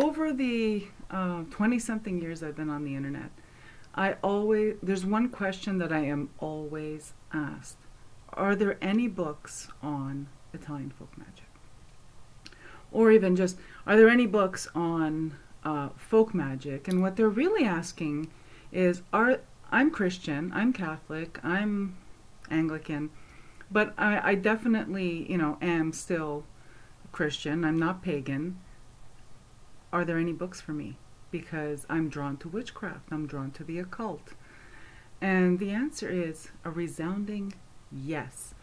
over the 20-something years I've been on the internet, there's one question that I am always asked. Are there any books on Italian folk magic? Or even just, are there any books on folk magic? And what they're really asking is, I'm Christian, I'm Catholic, I'm Anglican, but I definitely, am still Christian. I'm not pagan. Are there any books for me? Because I'm drawn to witchcraft. I'm drawn to the occult. And the answer is a resounding yes.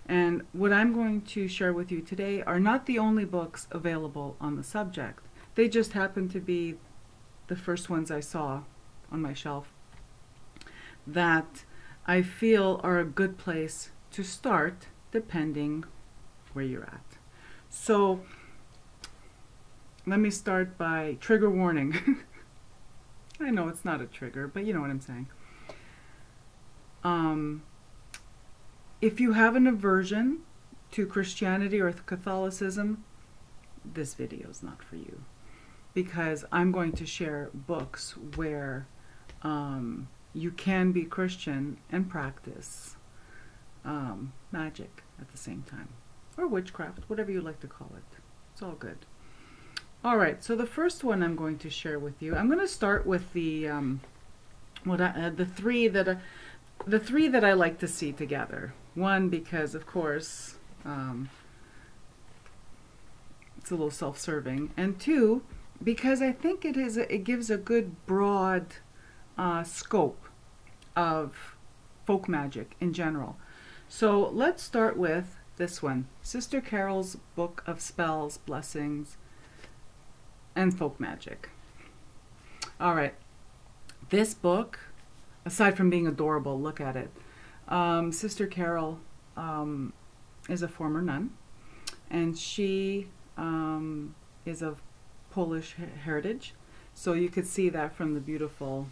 And what I'm going to share with you today are not the only books available on the subject. They just happen to be the first ones I saw on my shelf that I feel are a good place to start depending where you're at. So let me start by trigger warning. I know it's not a trigger, but you know what I'm saying. If you have an aversion to Christianity or Catholicism, this video is not for you, because I'm going to share books where you can be Christian and practice magic at the same time, or witchcraft, whatever you like to call it. It's all good. All right, so the first one I'm going to share with you, I'm going to start with the three that I like to see together. One, because of course it's a little self-serving, and two, because I think it gives a good broad scope of folk magic in general. So let's start with this one, Sister Karol's Book of Spells, Blessings, and Folk Magic. All right, this book, aside from being adorable, look at it. Sister Karol is a former nun, and she is of Polish heritage. So you could see that from the beautiful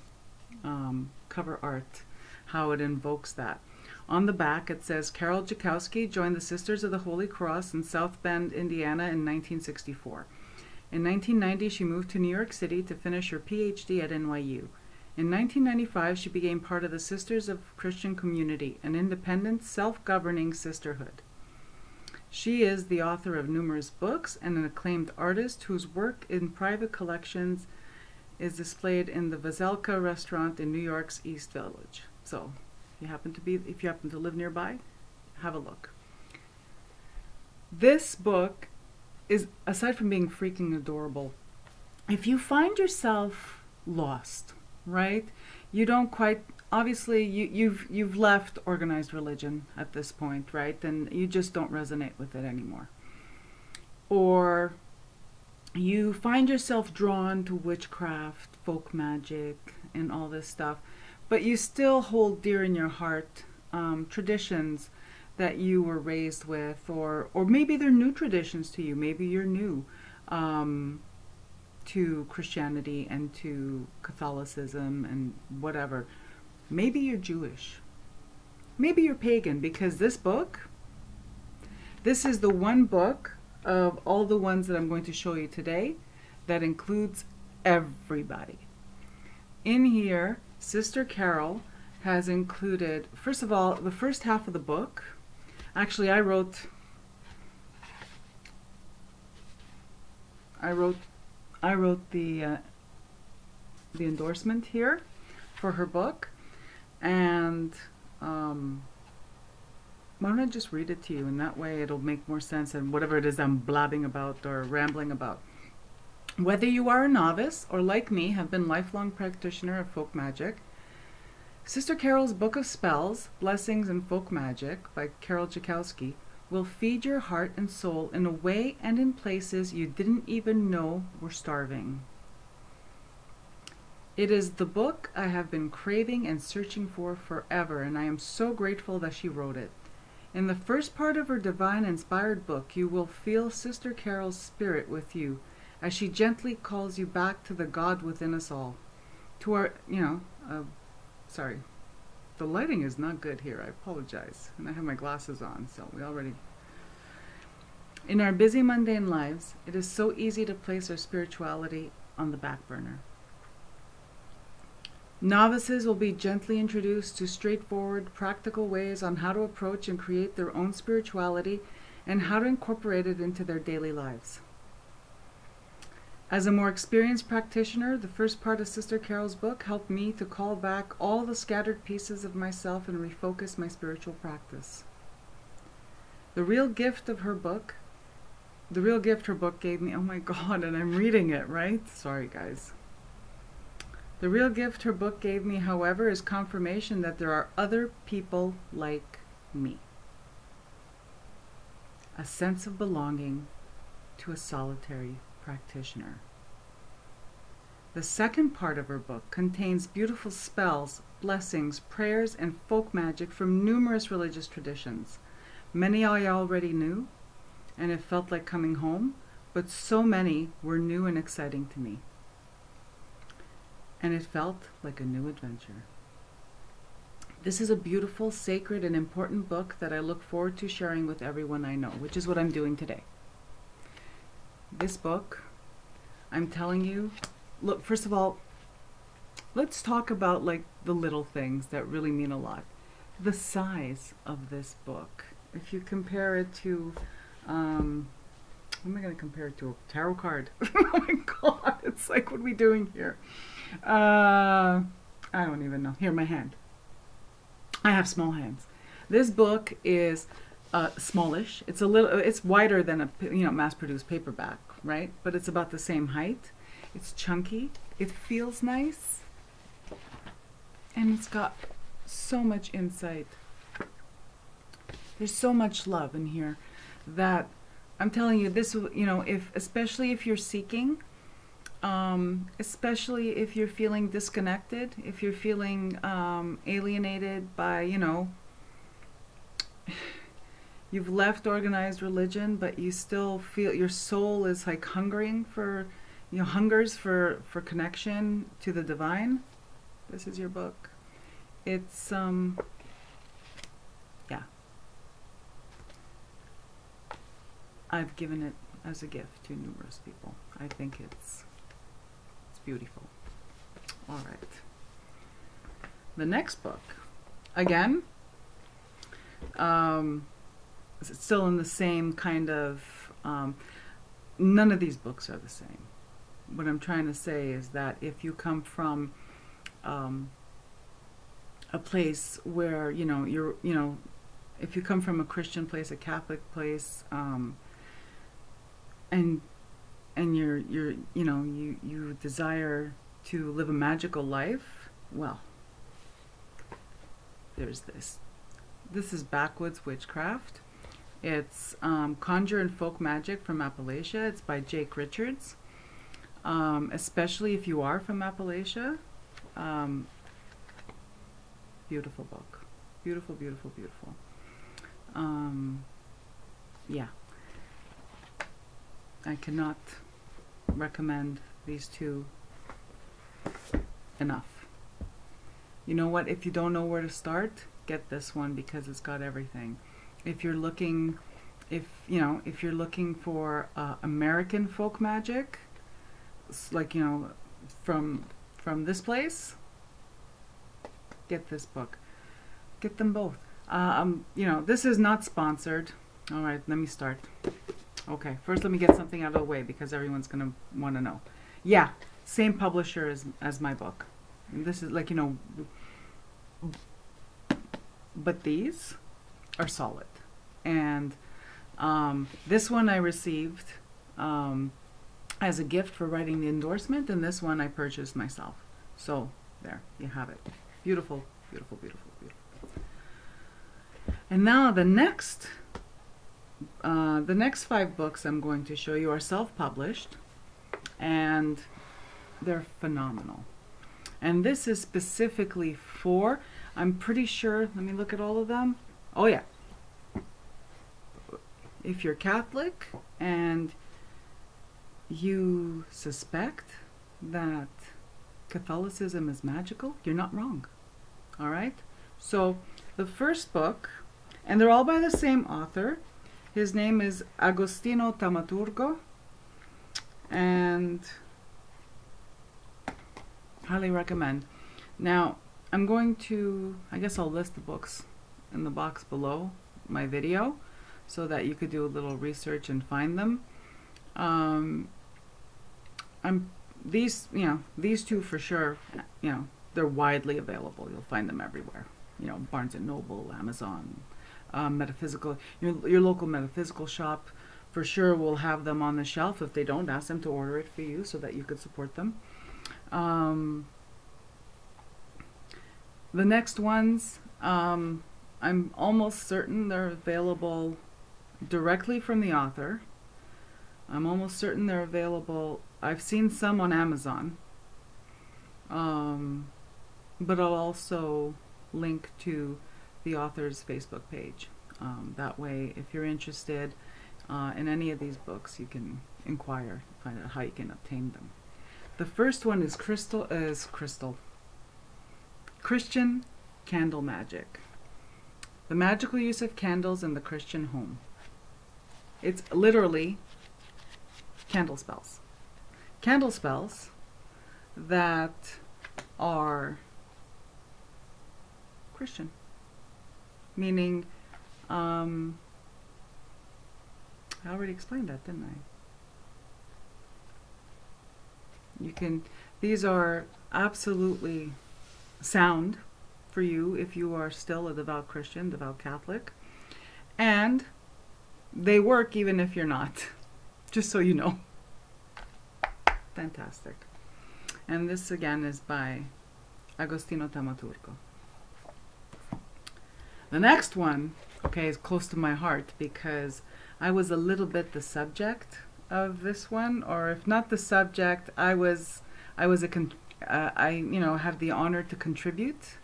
cover art, how it invokes that. On the back it says, Karol Jackowski joined the Sisters of the Holy Cross in South Bend, Indiana in 1964. In 1990 she moved to New York City to finish her PhD at NYU. In 1995 she became part of the Sisters of Christian Community, an independent, self-governing sisterhood. She is the author of numerous books and an acclaimed artist whose work in private collections is displayed in the Vazelka restaurant in New York's East Village. So if you happen to live nearby, have a look. This book is, aside from being freaking adorable, if you find yourself lost, right? You don't quite, obviously you've left organized religion at this point, right? And you just don't resonate with it anymore. Or you find yourself drawn to witchcraft, folk magic, and all this stuff, but you still hold dear in your heart traditions that you were raised with, or maybe they're new traditions to you. Maybe you're new to Christianity and to Catholicism and whatever. Maybe you're Jewish. Maybe you're pagan, because this is the one book of all the ones that I'm going to show you today that includes everybody. In here, Sister Karol has included, first of all, the first half of the book. Actually, I wrote the endorsement here for her book, and why don't I just read it to you, and that way it'll make more sense than whatever it is I'm blabbing about or rambling about. Whether you are a novice or, like me, have been lifelong practitioner of folk magic, Sister Karol's Book of Spells, Blessings, and Folk Magic by Karol Jackowski will feed your heart and soul in a way and in places you didn't even know were starving. It is the book I have been craving and searching for forever, and I am so grateful that she wrote it. In the first part of her divine inspired book, you will feel Sister Karol's spirit with you as she gently calls you back to the God within us all. To our, sorry, the lighting is not good here. I apologize. And I have my glasses on, so we already... In our busy mundane lives, it is so easy to place our spirituality on the back burner. Novices will be gently introduced to straightforward, practical ways on how to approach and create their own spirituality and how to incorporate it into their daily lives. As a more experienced practitioner, the first part of Sister Karol's book helped me to call back all the scattered pieces of myself and refocus my spiritual practice. The real gift her book gave me, oh my God, and I'm reading it, right? Sorry, guys. The real gift her book gave me, however, is confirmation that there are other people like me. A sense of belonging to a solitary practitioner. The second part of her book contains beautiful spells, blessings, prayers, and folk magic from numerous religious traditions. Many I already knew, and it felt like coming home, but so many were new and exciting to me. And it felt like a new adventure. This is a beautiful, sacred, and important book that I look forward to sharing with everyone I know, which is what I'm doing today. This book, I'm telling you, look, first of all, let's talk about like the little things that really mean a lot. The size of this book. If you compare it to, what am I going to compare it to? A tarot card. Oh my God, it's like, what are we doing here? I don't even know. Here, my hand. I have small hands. This book is smallish. It's a little. It's wider than a mass-produced paperback, right? But it's about the same height. It's chunky. It feels nice, and it's got so much insight. There's so much love in here that I'm telling you. This, especially if you're seeking. Especially if you're feeling disconnected, if you're feeling alienated by, you've left organized religion, but you still feel your soul is like hungering for, hungers for connection to the divine. This is your book. It's, yeah. I've given it as a gift to numerous people. I think it's beautiful. All right. The next book, again, it's still in the same kind of, none of these books are the same. What I'm trying to say is that if you come from a place where, if you come from a Christian place, a Catholic place, and you desire to live a magical life, well, there's this. This is Backwoods Witchcraft. It's Conjure and Folk Magic from Appalachia. It's by Jake Richards. Especially if you are from Appalachia. Beautiful book. Beautiful, beautiful, beautiful. Yeah. I cannot recommend these two enough. You know what? If you don't know where to start, get this one because it's got everything. If you're looking, if you're looking for American folk magic, like from this place, get this book. Get them both. This is not sponsored. All right, let me start. Okay, first let me get something out of the way because everyone's going to want to know. Yeah, same publisher as my book. And this is like, but these are solid. And this one I received as a gift for writing the endorsement, and this one I purchased myself. So there, you have it. Beautiful, beautiful, beautiful, beautiful. And now the next 5 books I'm going to show you are self-published, and they're phenomenal. And this is specifically for, I'm pretty sure, let me look at all of them. Oh yeah. If you're Catholic and you suspect that Catholicism is magical, you're not wrong. All right? So the first book, and they're all by the same author. His name is Agostino Taumaturgo, and highly recommend. Now, I'm going to, I guess I'll list the books in the box below my video so that you could do a little research and find them. These two for sure, they're widely available. You'll find them everywhere. Barnes and Noble, Amazon, metaphysical, your local metaphysical shop for sure will have them on the shelf. If they don't, ask them to order it for you so that you could support them. The next ones, I'm almost certain they're available directly from the author. I'm almost certain they're available. I've seen some on Amazon, but I'll also link to the author's Facebook page. That way, if you're interested in any of these books, you can inquire, find out how you can obtain them. The first one is Christian Candle Magic. The magical use of candles in the Christian home. It's literally candle spells. Candle spells that are Christian. Meaning, I already explained that, didn't I? These are absolutely sound for you if you are still a devout Christian, devout Catholic. And they work even if you're not. Just so you know. Fantastic. And this again is by Agostino Taumaturgo. The next one, okay, is close to my heart because I was a little bit the subject of this one, or if not the subject, I have the honor to contribute,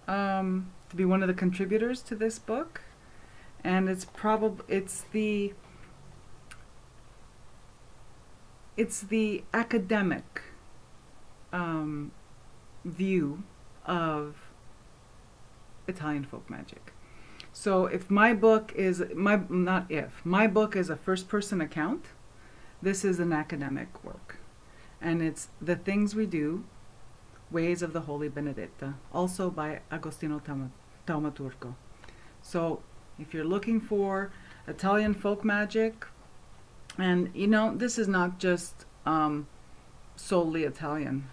to be one of the contributors to this book, and it's the academic view of Italian folk magic. So if my book is my book is a first-person account, this is an academic work, and it's The Things We Do, Ways of the Holy Benedetta, also by Agostino Taumaturgo. So if you're looking for Italian folk magic, and this is not just solely Italian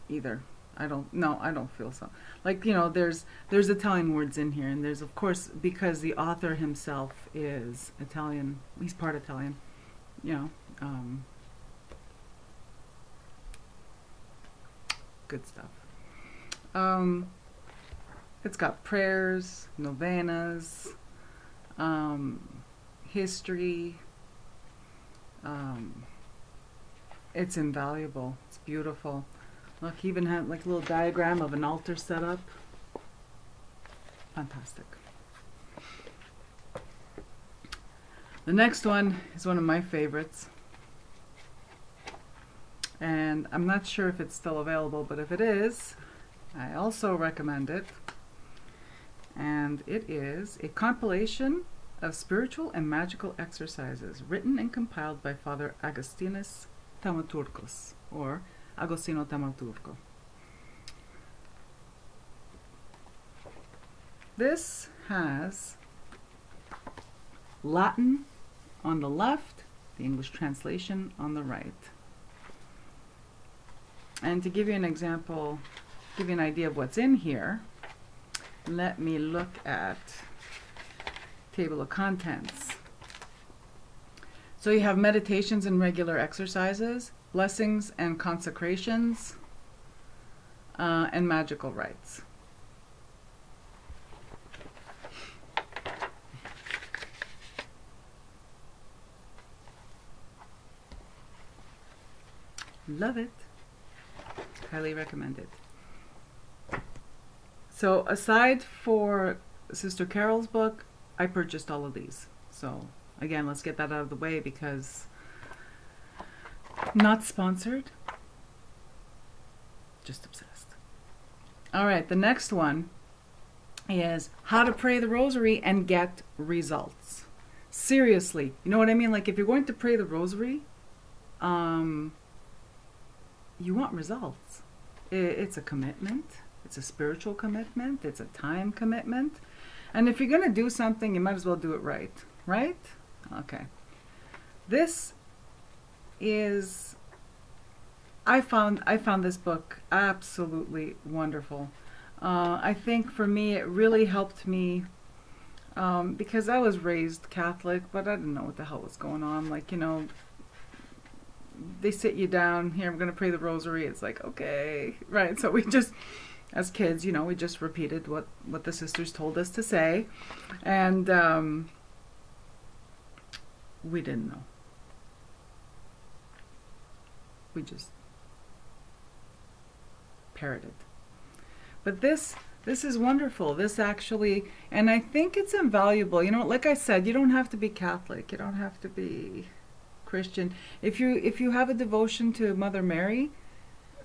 either. I don't feel so. Like, there's Italian words in here, and there's, of course, because the author himself is Italian, he's part Italian, good stuff. It's got prayers, novenas, history. It's invaluable. It's beautiful. Look, he even had like a little diagram of an altar set up. Fantastic. The next one is one of my favorites. And I'm not sure if it's still available, but if it is, I also recommend it. And it is a compilation of spiritual and magical exercises written and compiled by Father Augustinus Thaumatourgos, or Agostino Taumaturgo. This has Latin on the left, the English translation on the right. And to give you an example, give you an idea of what's in here, let me look at table of contents. So you have meditations and regular exercises, blessings and consecrations, and magical rites. Love it. Highly recommend it. So aside for Sister Karol's book, I purchased all of these. So again, let's get that out of the way because not sponsored, just obsessed. All right, the next one is how to pray the Rosary and get results. Seriously, you know what I mean? Like if you're going to pray the Rosary, you want results. It's a commitment. It's a spiritual commitment. It's a time commitment. And if you're going to do something, you might as well do it right. Right? Okay. This is... I found this book absolutely wonderful. I think for me it really helped me because I was raised Catholic, but I didn't know what the hell was going on. Like, you know, they sit you down, here, I'm going to pray the Rosary. It's like, okay, right. So we just, as kids, you know, we just repeated what the sisters told us to say. And we didn't know. We just parroted. But this is wonderful. This actually, and I think it's invaluable. You know, like I said, you don't have to be Catholic. You don't have to be Christian. If you have a devotion to Mother Mary,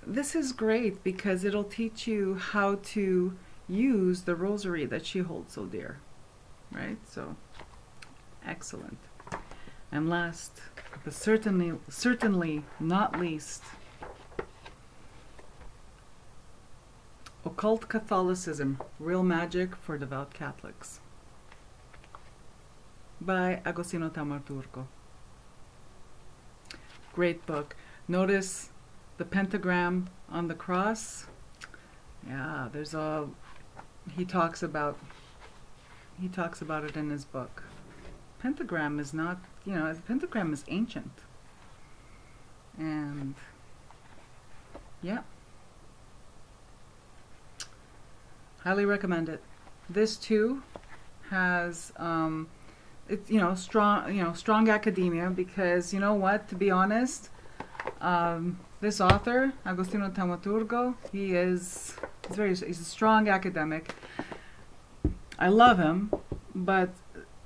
this is great because it'll teach you how to use the Rosary that she holds so dear. Right? So, excellent. And last, but certainly not least, Occult Catholicism, Real Magic for Devout Catholics by Agostino Taumaturgo. Great book. Notice the pentagram on the cross. Yeah, there's a... He talks about it in his book. Pentagram is not, you know, the pentagram is ancient. And yeah. Highly recommend it. This too has it's, you know, strong academia, because you know what, to be honest, this author, Agostino Taumaturgo, he's a strong academic. I love him, but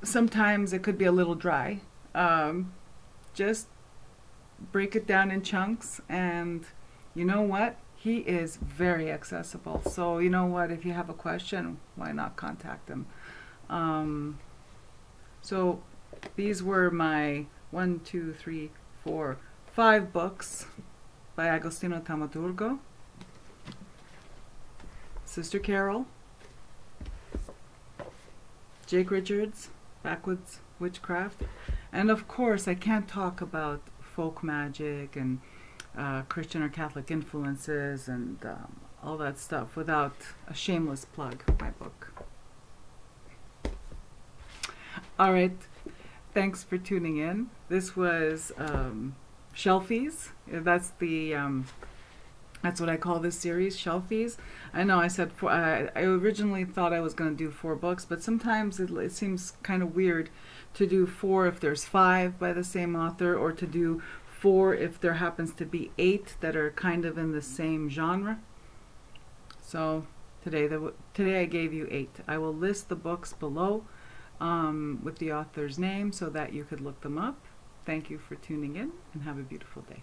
sometimes it could be a little dry. Just break it down in chunks, and you know what? He is very accessible. So you know what? If you have a question, why not contact him? So these were my 5 books by Agostino Taumaturgo. Sister Karol, Jake Richards, Backwoods, Witchcraft, and of course I can't talk about folk magic and Christian or Catholic influences and all that stuff without a shameless plug of my book. All right, thanks for tuning in. This was Shelfies. That's the that's what I call this series, Shelfies. I know I said I originally thought I was going to do 4 books, but sometimes it seems kind of weird to do 4 if there's 5 by the same author, or to do 4 if there happens to be 8 that are kind of in the same genre. So today I gave you 8. I will list the books below with the author's name so that you could look them up. Thank you for tuning in, and have a beautiful day.